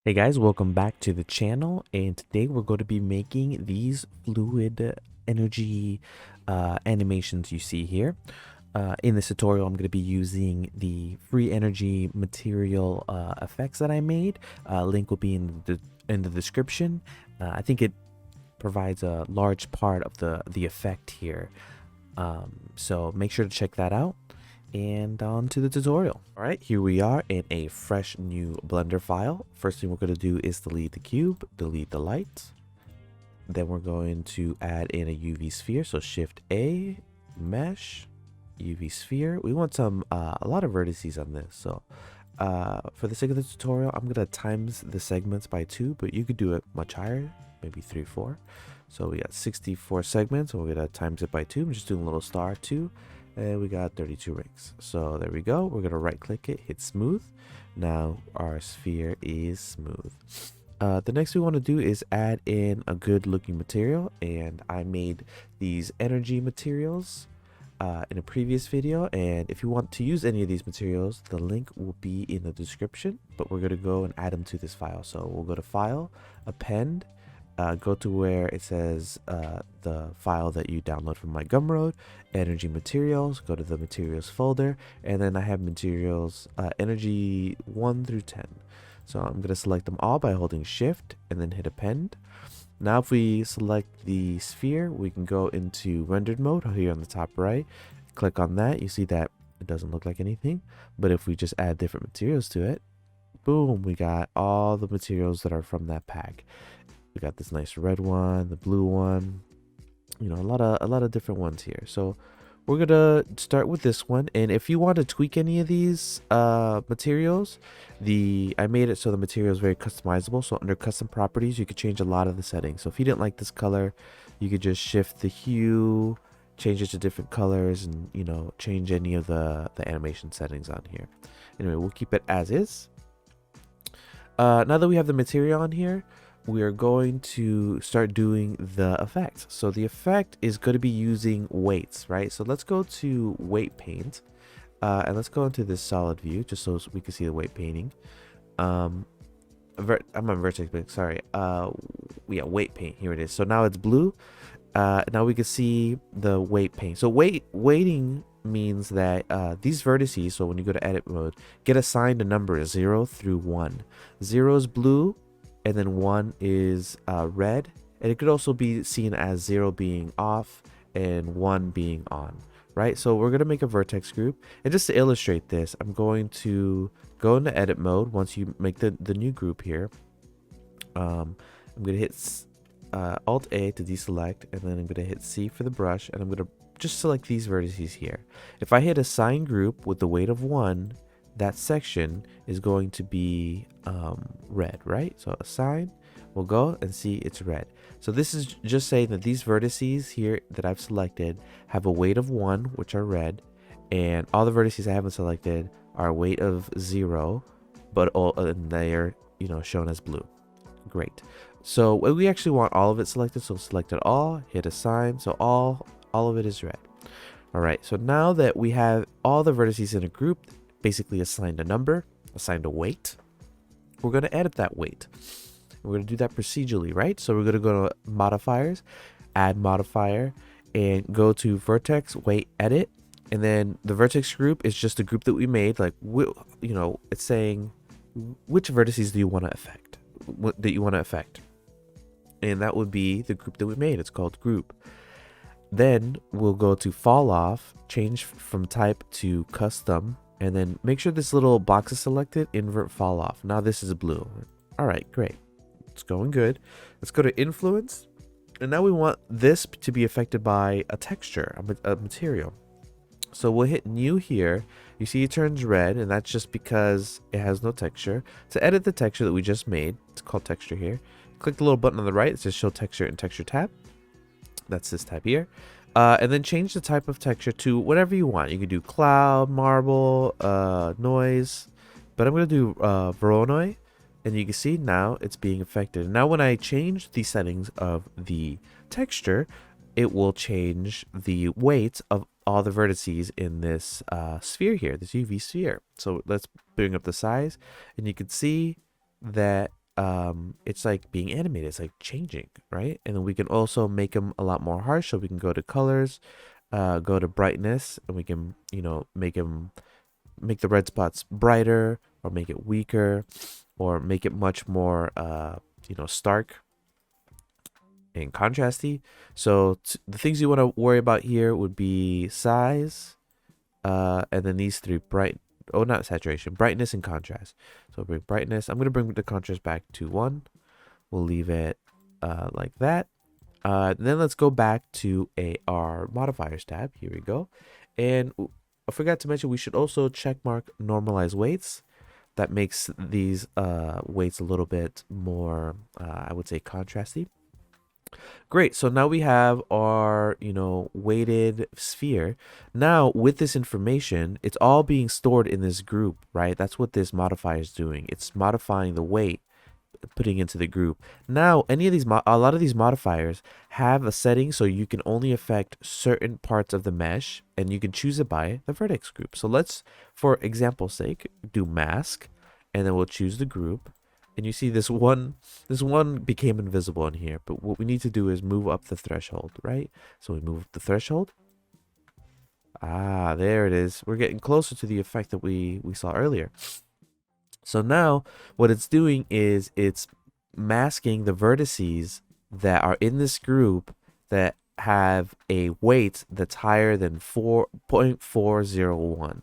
Hey guys, welcome back to the channel, and today we're going to be making these fluid energy animations you see here. In this tutorial, I'm going to be using the free energy material effects that I made. Link will be in the description. I think it provides a large part of the effect here. So make sure to check that out. And on to the tutorial. All right, here we are in a fresh new Blender file. First thing we're going to do is delete the cube, delete the light. Then we're going to add in a UV sphere. So Shift A, Mesh, UV sphere. We want a lot of vertices on this. So for the sake of the tutorial, I'm going to times the segments by 2, but you could do it much higher, maybe 3, 4. So we got 64 segments, and we're going to times it by 2. I'm just doing a little star 2. And we got 32 rings. So there we go. We're going to right click it, hit smooth. Now our sphere is smooth. The next we want to do is add in a good looking material. And I made these energy materials in a previous video. And if you want to use any of these materials, the link will be in the description. But we're going to go and add them to this file. So we'll go to File, Append. Go to where it says the file that you download from my Gumroad, energy materials, go to the materials folder, and then I have materials energy 1 through 10. So I'm going to select them all by holding shift and then hit append. Now if we select the sphere, we can go into rendered mode here on the top right. Click on that, you see that it doesn't look like anything, but if we just add different materials to it, boom, we got all the materials that are from that pack. We got this nice red one, the blue one, you know, a lot of different ones here. So we're gonna start with this one, and if you want to tweak any of these materials, I made it so the material is very customizable. So under custom properties, you could change a lot of the settings. So if you didn't like this color, you could just shift the hue, change it to different colors, and you know, change any of the animation settings on here. Anyway, we'll keep it as is. Now that we have the material on here, we are going to start doing the effect. So the effect is going to be using weights, right? So let's go to weight paint, and let's go into this solid view just so we can see the weight painting. I'm on Vertex, but sorry. Yeah, weight paint. Here it is. So now it's blue. Now we can see the weight paint. So weighting means that these vertices, so when you go to edit mode, get assigned a number 0 through 1. 0 is blue, and then 1 is red, and it could also be seen as 0 being off and 1 being on, right? So we're going to make a vertex group, and just to illustrate this, I'm going to go into edit mode. Once you make the new group here, I'm going to hit Alt A to deselect, and then I'm going to hit C for the brush, and I'm going to just select these vertices here. If I hit assign group with the weight of 1, that section is going to be red, right? So assign, we'll go and see it's red. So this is just saying that these vertices here that I've selected have a weight of 1, which are red, and all the vertices I haven't selected are a weight of 0, but all they're, you know, shown as blue. Great. So we actually want all of it selected, so select it all, hit assign, so all of it is red. All right, so now that we have all the vertices in a group, basically assigned a number, assigned a weight, we're going to edit that weight. We're going to do that procedurally, right? So we're going to go to modifiers, add modifier, and go to vertex weight edit. And then the vertex group is just a group that we made. Like, you know, it's saying which vertices do you want to affect, and that would be the group that we made. It's called group. Then we'll go to fall off, change from type to custom, and then make sure this little box is selected, invert fall off. Now this is blue. All right, great. It's going good. Let's go to influence. And now we want this to be affected by a texture, a material. So we'll hit new here. You see it turns red, and that's just because it has no texture. To edit the texture that we just made, it's called texture here. Click the little button on the right. It says show texture in texture tab. That's this tab here. And then change the type of texture to whatever you want. You can do cloud, marble, noise, but I'm going to do Voronoi, and you can see now it's being affected. Now when I change the settings of the texture, it will change the weight of all the vertices in this sphere here, this UV sphere. So let's bring up the size, and you can see that it's like being animated. It's like changing, right? And then we can also make them a lot more harsh. So we can go to colors, go to brightness, and we can, make the red spots brighter, or make it weaker, or make it much more, stark and contrasty. So the things you want to worry about here would be size, and then these three not saturation, brightness and contrast. So bring brightness. I'm gonna bring the contrast back to 1. We'll leave it like that. Then let's go back to our modifiers tab. Here we go. And I forgot to mention we should also check mark normalize weights. That makes these weights a little bit more, I would say, contrasty. Great. So now we have our, weighted sphere. Now with this information, it's all being stored in this group, right? That's what this modifier is doing. It's modifying the weight, putting into the group. Now, a lot of these modifiers have a setting so you can only affect certain parts of the mesh, and you can choose it by the vertex group. So let's, for example's sake, do mask, and then we'll choose the group. And you see this one became invisible in here, but what we need to do is move up the threshold, right? So we move up the threshold. Ah, there it is. We're getting closer to the effect that we saw earlier. So now what it's doing is it's masking the vertices that are in this group that have a weight that's higher than 4.401.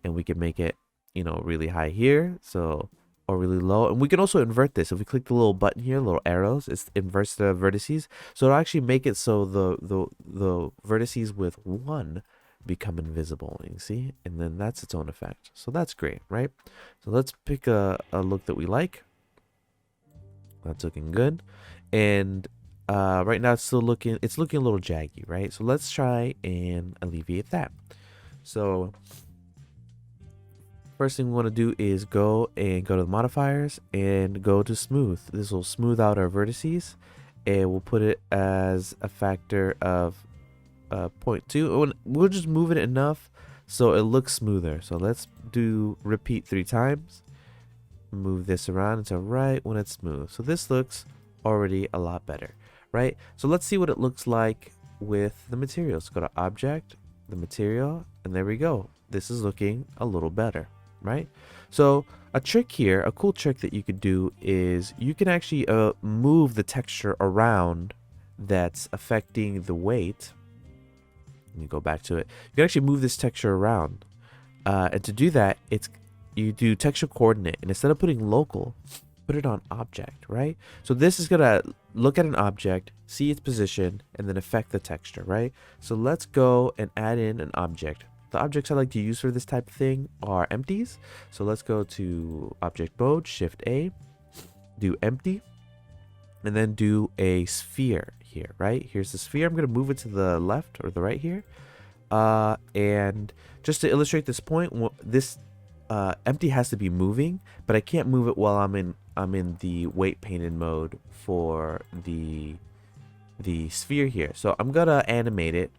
And we can make it, really high here. So, or really low. And we can also invert this. If we click the little button here, little arrows, it inverts the vertices. So it'll actually make it so the vertices with 1 become invisible, you see, and then that's its own effect. So that's great, right? So let's pick a look that we like. That's looking good. And right now it's looking a little jaggy, right? So let's try and alleviate that. So first thing we want to do is go to the modifiers and go to smooth. This will smooth out our vertices, and we'll put it as a factor of 0.2. We'll just move it enough so it looks smoother. So let's do repeat 3 times. Move this around until right when it's smooth. So this looks already a lot better, right? So let's see what it looks like with the materials. Go to object, the material, and there we go. This is looking a little better, right? So a trick here, a cool trick that you could do is you can actually move the texture around that's affecting the weight. Let me go back to it. You can actually move this texture around. And to do that, you do texture coordinate. And instead of putting local, put it on object, right? So this is going to look at an object, see its position, and then affect the texture, right? So let's go and add in an object. The objects I like to use for this type of thing are empties. So let's go to object mode, shift A, do empty, and then do a sphere here, right? Here's the sphere. I'm going to move it to the left or the right here. And just to illustrate this point, this empty has to be moving, but I can't move it while I'm in the weight painted mode for the sphere here. So I'm going to animate it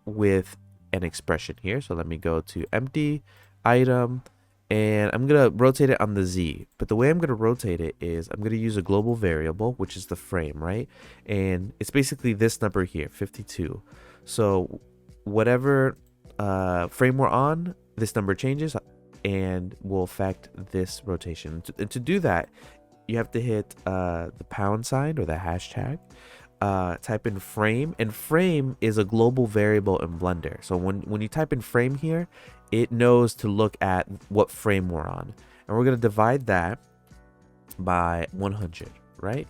with an expression here. So let me go to empty item, and I'm going to rotate it on the Z. But the way I'm going to rotate it is I'm going to use a global variable, which is the frame, right? And it's basically this number here, 52. So whatever frame we're on, this number changes and will affect this rotation. And to do that, you have to hit the pound sign or the hashtag. Type in frame, and frame is a global variable in Blender. So when you type in frame here, it knows to look at what frame we're on, and we're going to divide that by 100, right?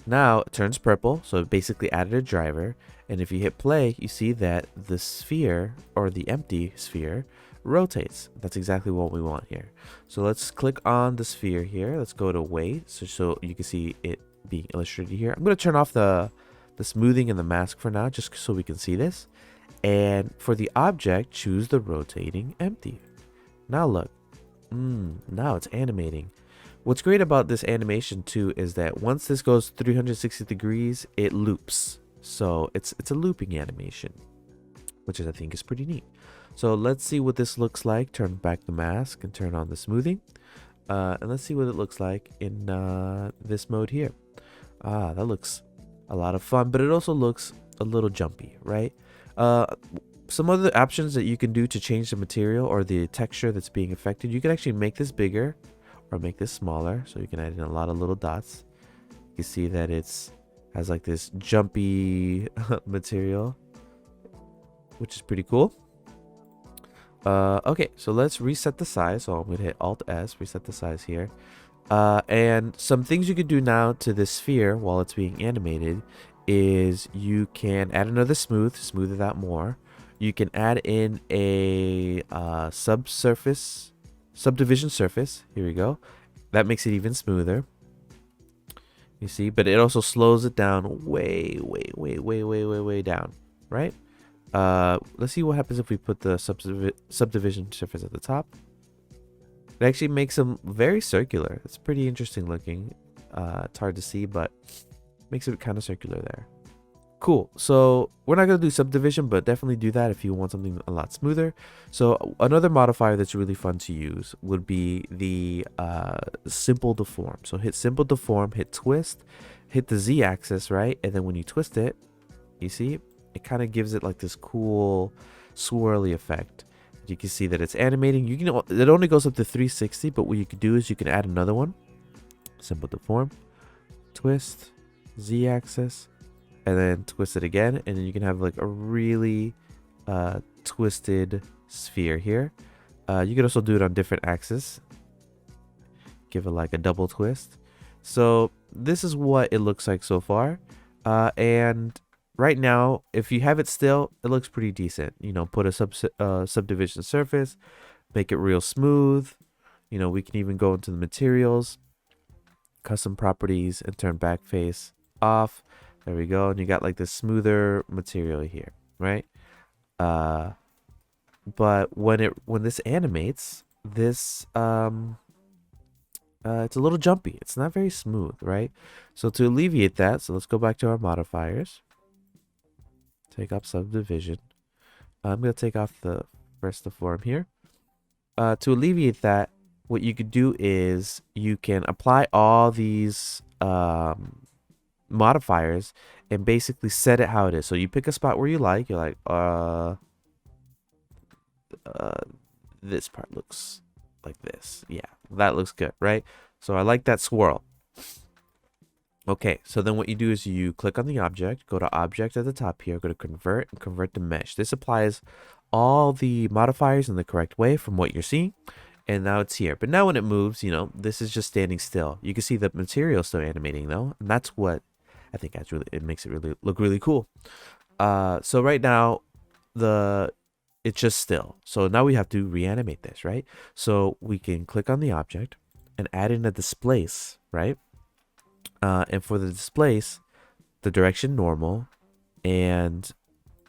Now it turns purple, so it basically added a driver, and if you hit play, you see that the sphere, or the empty sphere, rotates. That's exactly what we want here. So let's click on the sphere here. Let's go to weight, so you can see it being illustrated here. I'm going to turn off the smoothing and the mask for now, just so we can see this. And for the object, choose the rotating empty. Now look, now it's animating. What's great about this animation too is that once this goes 360 degrees, it loops. So it's a looping animation, which I think is pretty neat. So let's see what this looks like. Turn back the mask and turn on the smoothing. And let's see what it looks like in this mode here. That looks a lot of fun, but it also looks a little jumpy, right? Some other options that you can do to change the material or the texture that's being affected, you can actually make this bigger or make this smaller, so you can add in a lot of little dots. You see that it's has like this jumpy material, which is pretty cool. Okay, so let's reset the size. So I'm gonna hit Alt S, reset the size here. And some things you can do now to this sphere while it's being animated is you can add another smooth it out more. You can add in a subdivision surface. Here we go. That makes it even smoother. You see, but it also slows it down way down, right? Let's see what happens if we put the subdivision surface at the top. It actually makes them very circular. It's pretty interesting looking. It's hard to see, but makes it kind of circular there. Cool. So we're not going to do subdivision, but definitely do that if you want something a lot smoother. So another modifier that's really fun to use would be the simple deform. So hit simple deform, hit twist, hit the Z axis, right? And then when you twist it, you see, it kind of gives it like this cool swirly effect. You can see that it's animating. It only goes up to 360, but what you could do is you can add another one. Simple deform, twist, Z axis, and then twist it again, and then you can have like a really twisted sphere here. You can also do it on different axes. Give it like a double twist. So this is what it looks like so far. And right now, if you have it still, it looks pretty decent. You know, put a subdivision surface, make it real smooth. You know, we can even go into the materials, custom properties, and turn back face off. There we go. And you got like this smoother material here, right? But when this animates, this it's a little jumpy. It's not very smooth, right? So to alleviate that, so let's go back to our modifiers. Take off subdivision. I'm going to take off the rest of the form here. To alleviate that, what you could do is you can apply all these modifiers and basically set it how it is. So you pick a spot where you like. You're like, this part looks like this. Yeah, that looks good, right? So I like that swirl. Okay, so then what you do is you click on the object, go to object at the top here, go to convert and convert to mesh. This applies all the modifiers in the correct way from what you're seeing. And now it's here. But now when it moves, you know, this is just standing still. You can see the material still animating though. And that's what I think it makes it really look really cool. So right now it's just still. So now we have to reanimate this, right? So we can click on the object and add in a displace, right? And for the displace, the direction normal, and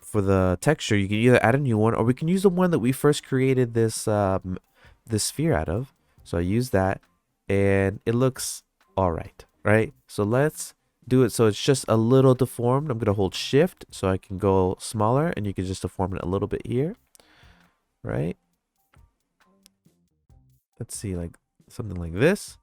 for the texture, you can either add a new one or we can use the one that we first created this sphere out of. So I use that and it looks all right, right? So let's do it so it's just a little deformed. I'm gonna hold shift so I can go smaller, and you can just deform it a little bit here, right? Let's see, like something like this.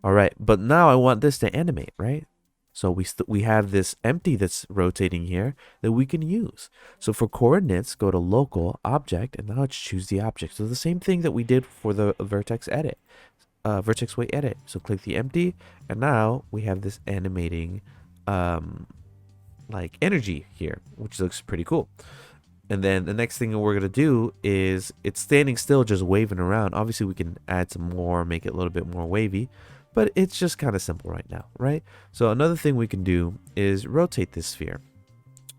All right, but now I want this to animate, right? So we have this empty that's rotating here that we can use. So for coordinates, go to local object, and now let's choose the object. So the same thing that we did for the vertex edit, vertex weight edit. So click the empty, and now we have this animating like energy here, which looks pretty cool. And then the next thing we're gonna do is it's standing still, just waving around. Obviously we can add some more, make it a little bit more wavy, but it's just kind of simple right now, right? So another thing we can do is rotate this sphere.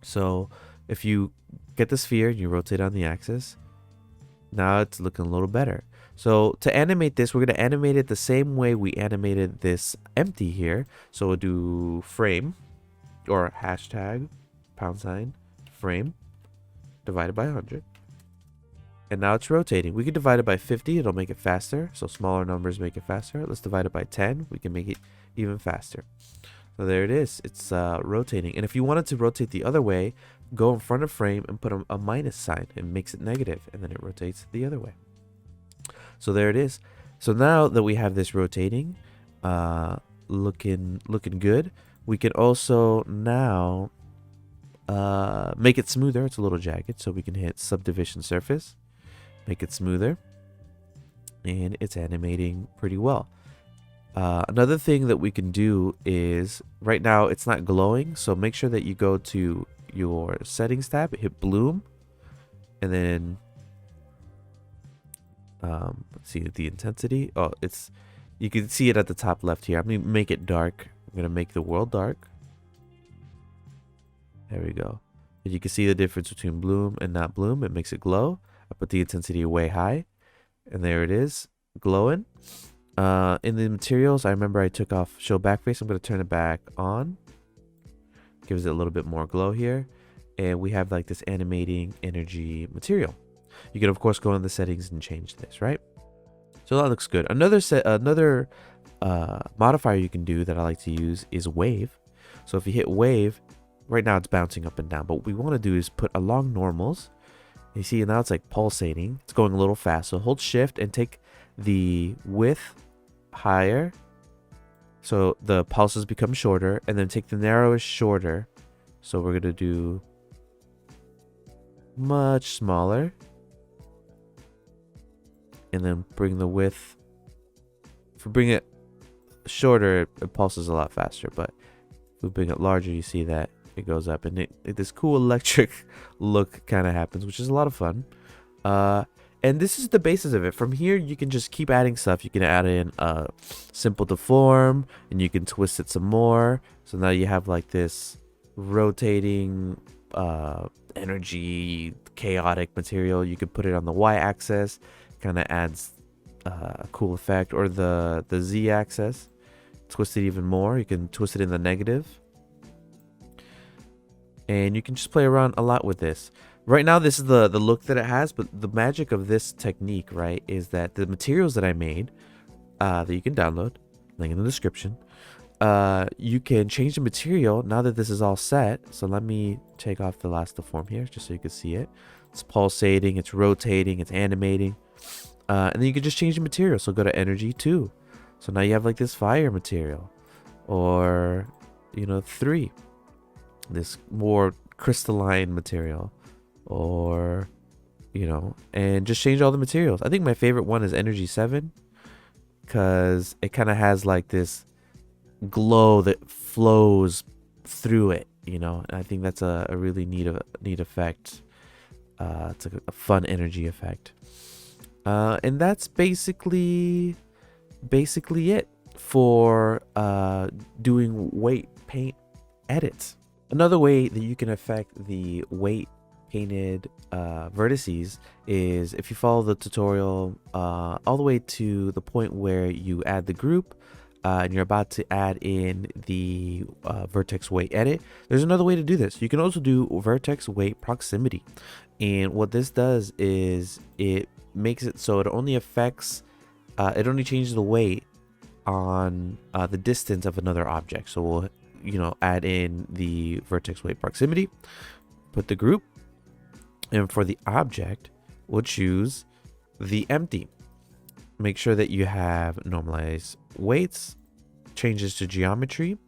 So if you get the sphere and you rotate on the axis, now it's looking a little better. So to animate this, we're going to animate it the same way we animated this empty here. So we'll do frame or hashtag # frame divided by 100. And now it's rotating. We can divide it by 50. It'll make it faster. So smaller numbers make it faster. Let's divide it by 10. We can make it even faster. So there it is. It's rotating. And if you wanted to rotate the other way, go in front of frame and put a minus sign. It makes it negative, and then it rotates the other way. So there it is. So now that we have this rotating, looking good, we can also now make it smoother. It's a little jagged, so we can hit subdivision surface, make it smoother, and it's animating pretty well. Another thing that we can do is, right now it's not glowing, so make sure that you go to your settings tab, hit bloom, and then let's see the intensity. Oh, you can see it at the top left here. I'm gonna make it dark. I'm gonna make the world dark. There we go. And you can see the difference between bloom and not bloom. It makes it glow. I put the intensity way high, and there it is, glowing. In the materials, I remember I took off show backface. I'm going to turn it back on. Gives it a little bit more glow here. And we have like this animating energy material. You can of course go in the settings and change this, right? So that looks good. Another modifier you can do that I like to use is wave. So if you hit wave, right now it's bouncing up and down, but what we want to do is put along normals. You see now it's like pulsating. It's going a little fast. So hold shift and take the width higher, so the pulses become shorter, and then take the narrowest shorter, so we're gonna do much smaller, and then bring the width. If we bring it shorter, it pulses a lot faster, but if we bring it larger, you see that it goes up, and this cool electric look kind of happens, which is a lot of fun. And this is the basis of it. From here, you can just keep adding stuff. You can add in a simple deform, and you can twist it some more. So now you have like this rotating energy, chaotic material. You could put it on the y-axis, kind of adds a cool effect, or the z-axis. Twist it even more. You can twist it in the negative. And you can just play around a lot with this. Right now, this is the look that it has, but the magic of this technique, right, is that the materials that I made, that you can download, link in the description, you can change the material now that this is all set. So let me take off the last deform here, just so you can see it. It's pulsating, it's rotating, it's animating. And then you can just change the material. So go to energy 2. So now you have like this fire material, or, 3, this more crystalline material, or and just change all the materials. I think my favorite one is energy 7, because it kind of has like this glow that flows through it, and I think that's a really neat effect. It's a fun energy effect, and that's basically it for doing weight paint edits. Another way that you can affect the weight painted vertices is if you follow the tutorial all the way to the point where you add the group and you're about to add in the vertex weight edit. There's another way to do this. You can also do vertex weight proximity, and what this does is it makes it so it only affects it only changes the weight on the distance of another object. So we'll add in the vertex weight proximity, put the group, and for the object we'll choose the empty. Make sure that you have normalized weights, changes to geometry,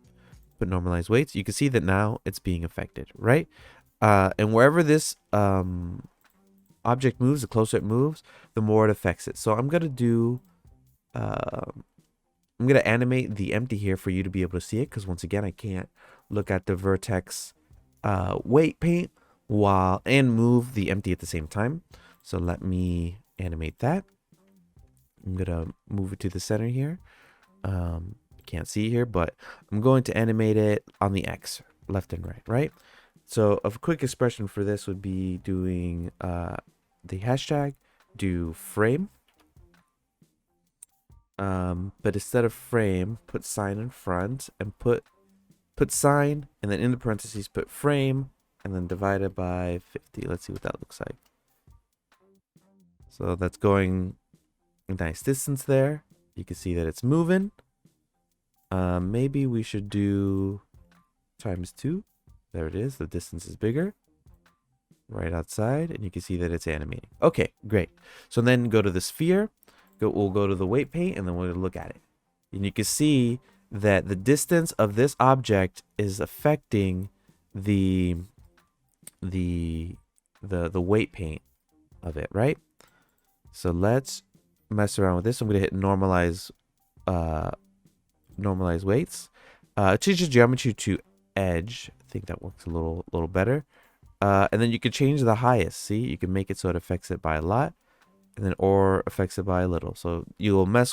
put normalized weights. You can see that now it's being affected, right? And wherever this object moves, the closer it moves, the more it affects it. So I'm gonna do I'm going to animate the empty here for you to be able to see it, because once again, I can't look at the vertex weight paint and move the empty at the same time. So let me animate that. I'm going to move it to the center here. Can't see here, but I'm going to animate it on the X, left and right, right? So a quick expression for this would be doing the hashtag, do frame. But instead of frame, put sign in front, and put sign, and then in the parentheses put frame, and then divide it by 50. Let's see what that looks like. So that's going a nice distance there. You can see that it's moving. Maybe we should do ×2. There it is. The distance is bigger. Right outside, and you can see that it's animating. Okay, great. So then go to the sphere. we'll go to the weight paint, and then we'll look at it. And you can see that the distance of this object is affecting the weight paint of it, right? So let's mess around with this. I'm gonna hit normalize weights. Change the geometry to edge. I think that works a little better. And then you can change the highest. See, you can make it so it affects it by a lot, and then or affects it by a little. So you will make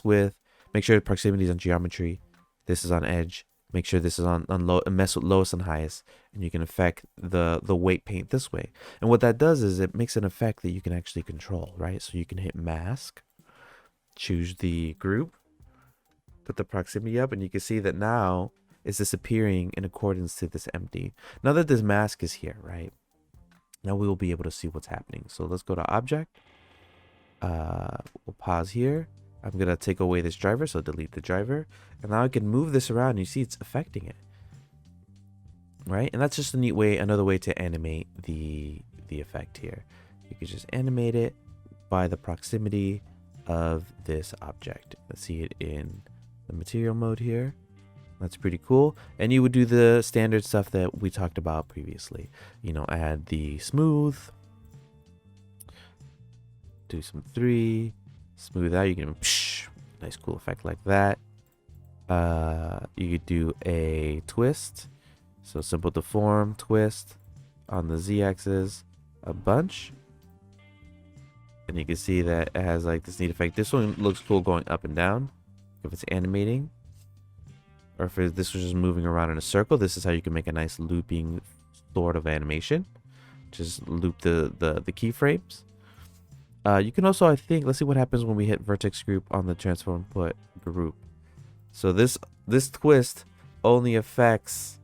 sure the proximity is on geometry. This is on edge. Make sure this is on low, and mess with lowest and highest, and you can affect the weight paint this way. And what that does is it makes an effect that you can actually control, right? So you can hit mask, choose the group, put the proximity up, and you can see that now it's disappearing in accordance to this empty. Now that this mask is here, right? Now we will be able to see what's happening. So let's go to object. We'll pause here. I'm going to take away this driver, so delete the driver. And now I can move this around, and you see it's affecting it. Right? And that's just a neat way, another way to animate the effect here. You can just animate it by the proximity of this object. Let's see it in the material mode here. That's pretty cool. And you would do the standard stuff that we talked about previously. You know, add the smooth, do some 3, smooth out. You can nice cool effect like that. You could do a twist, so simple deform twist on the z-axis a bunch, and you can see that it has like this neat effect. This one looks cool going up and down if it's animating, or if this was just moving around in a circle. This is how you can make a nice looping sort of animation. Just loop the keyframes. You can also, I think, let's see what happens when we hit vertex group on the transform input group. So this twist only affects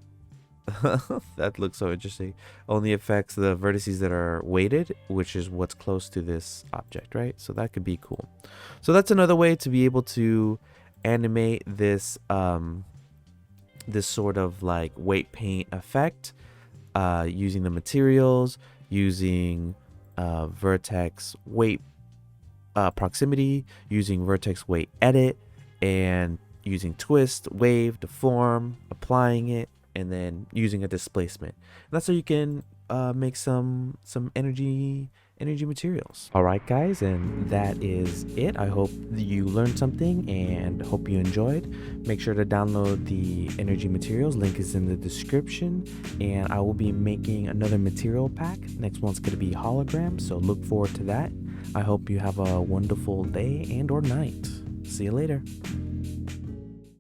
that looks so interesting. Only affects the vertices that are weighted, which is what's close to this object, right? So that could be cool. So that's another way to be able to animate this this sort of like weight paint effect, using the materials, using vertex weight proximity, using vertex weight edit, and using twist, wave, deform, applying it, and then using a displacement. And that's how you can make some energy materials. All right, guys, and that is it. I hope you learned something and hope you enjoyed. Make sure to download the energy materials. Link is in the description, and I will be making another material pack. Next one's going to be hologram, so look forward to that. I hope you have a wonderful day and or night. See you later.